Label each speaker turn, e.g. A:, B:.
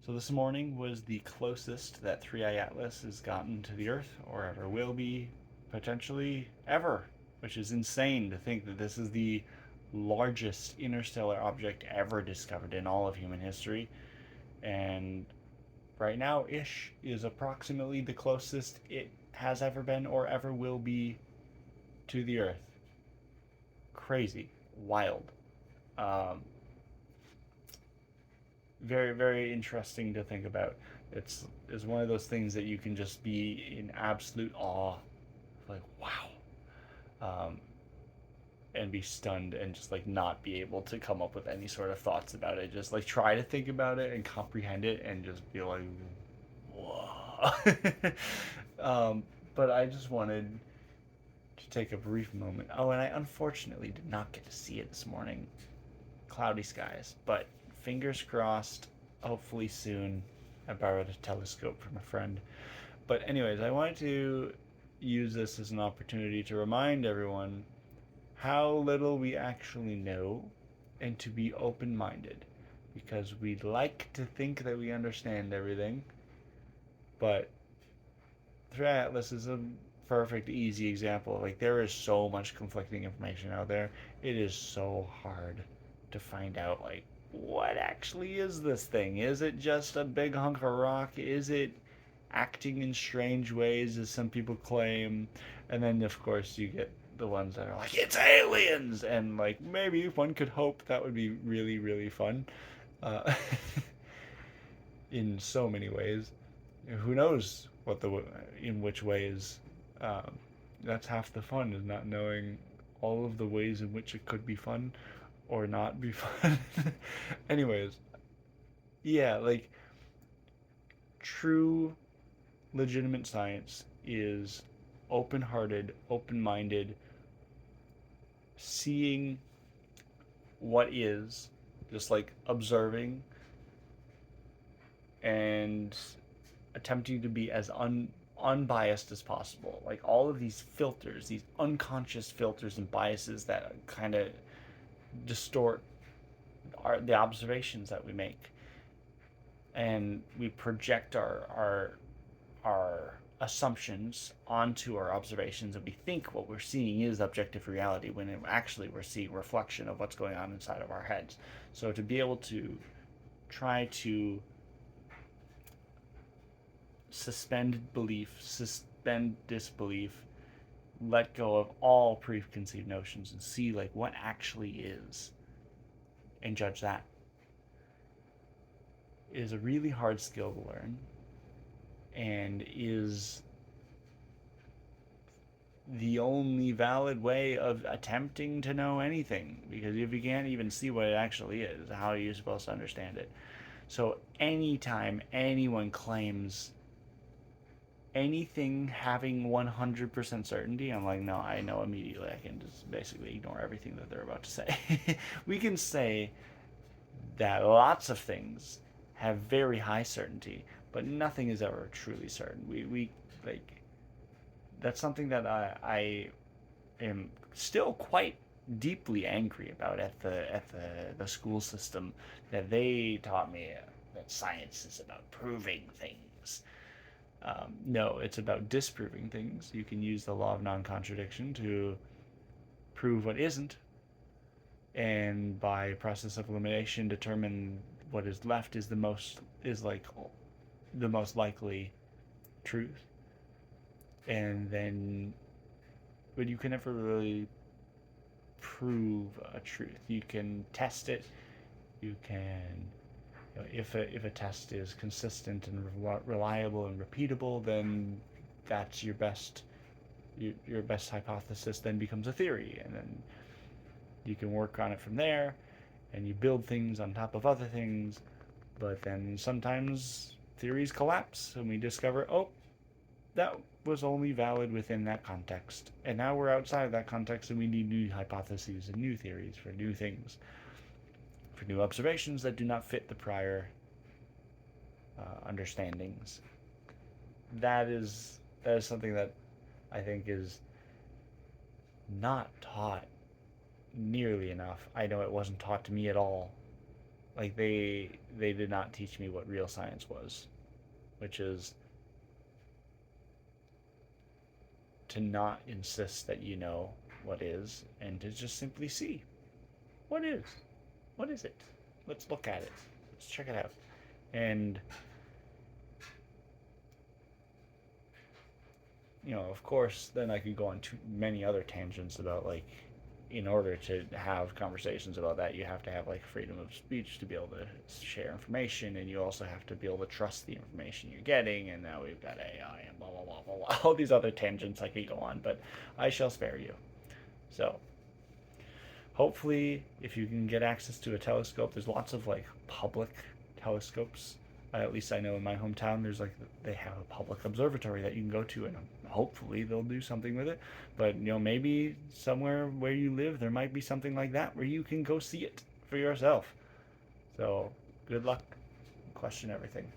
A: So this morning was the closest that 3i Atlas has gotten to the Earth, or ever will be, potentially ever, which is insane to think that this is the largest interstellar object ever discovered in all of human history. And right now, ish is approximately the closest it has ever been or ever will be to the Earth. Crazy, wild. Um, Very, very interesting to think about. It's one of those things that you can just be in absolute awe, like wow, um, and be stunned and just like not be able to come up with any sort of thoughts about it. Just like try to think about it and comprehend it and just be like, whoa. But I just wanted to take a brief moment. Oh, and I unfortunately did not get to see it this morning. Cloudy skies, but fingers crossed, hopefully soon. I borrowed a telescope from a friend. But, anyways, I wanted to use this as an opportunity to remind everyone how little we actually know and to be open minded. Because we like to think that we understand everything, but Threat Atlas is a perfect, easy example. Like, there is so much conflicting information out there. It is so hard to find out, like, what actually is this thing? Is it just a big hunk of rock? Is it acting in strange ways, as some people claim? And then, of course, you get the ones that are like, it's aliens! And, like, maybe one could hope that would be really, really fun. Uh, in so many ways. Who knows what the in which ways? Um, that's half the fun, is not knowing all of the ways in which it could be fun or not be fun. Anyways, yeah, like true legitimate science is open-hearted, open-minded, seeing what is, just like observing and attempting to be as unbiased as possible. Like all of these filters, these unconscious filters and biases that kind of distort the observations that we make, and we project our assumptions onto our observations, and we think what we're seeing is objective reality when actually we're seeing reflection of what's going on inside of our heads. So to be able to try to suspend belief, suspend disbelief, let go of all preconceived notions and see like what actually is and judge that is a really hard skill to learn and is the only valid way of attempting to know anything, because if you can't even see what it actually is, how are you supposed to understand it? So anytime anyone claims anything having 100% certainty, I'm like, no, I know immediately. I can just basically ignore everything that they're about to say. We can say that lots of things have very high certainty, but nothing is ever truly certain. We like that's something that I am still quite deeply angry about at the school system, that they taught me that science is about proving things. No, it's about disproving things. You can use the law of non-contradiction to prove what isn't, and by process of elimination, determine what is left is like the most likely truth. And then, but you can never really prove a truth. You can test it. You can, if a test is consistent and reliable and repeatable, then that's your best hypothesis then becomes a theory, and then you can work on it from there, and you build things on top of other things. But then sometimes theories collapse, and we discover, oh, that was only valid within that context, and now we're outside of that context, and we need new hypotheses and new theories for new things, for new observations that do not fit the prior understandings. That is something that I think is not taught nearly enough. I know it wasn't taught to me at all like they did not teach me what real science was, which is to not insist that you know what is, and to just simply see what is. What is it? Let's look at it. Let's check it out. And of course, then I could go on to many other tangents about like, in order to have conversations about that, you have to have like freedom of speech to be able to share information, and you also have to be able to trust the information you're getting. And now we've got AI and blah blah blah blah blah. All these other tangents I could go on, but I shall spare you. So hopefully, if you can get access to a telescope, there's lots of like public telescopes. At least I know in my hometown, there's like they have a public observatory that you can go to, and hopefully they'll do something with it. But maybe somewhere where you live, there might be something like that where you can go see it for yourself. So good luck. Question everything.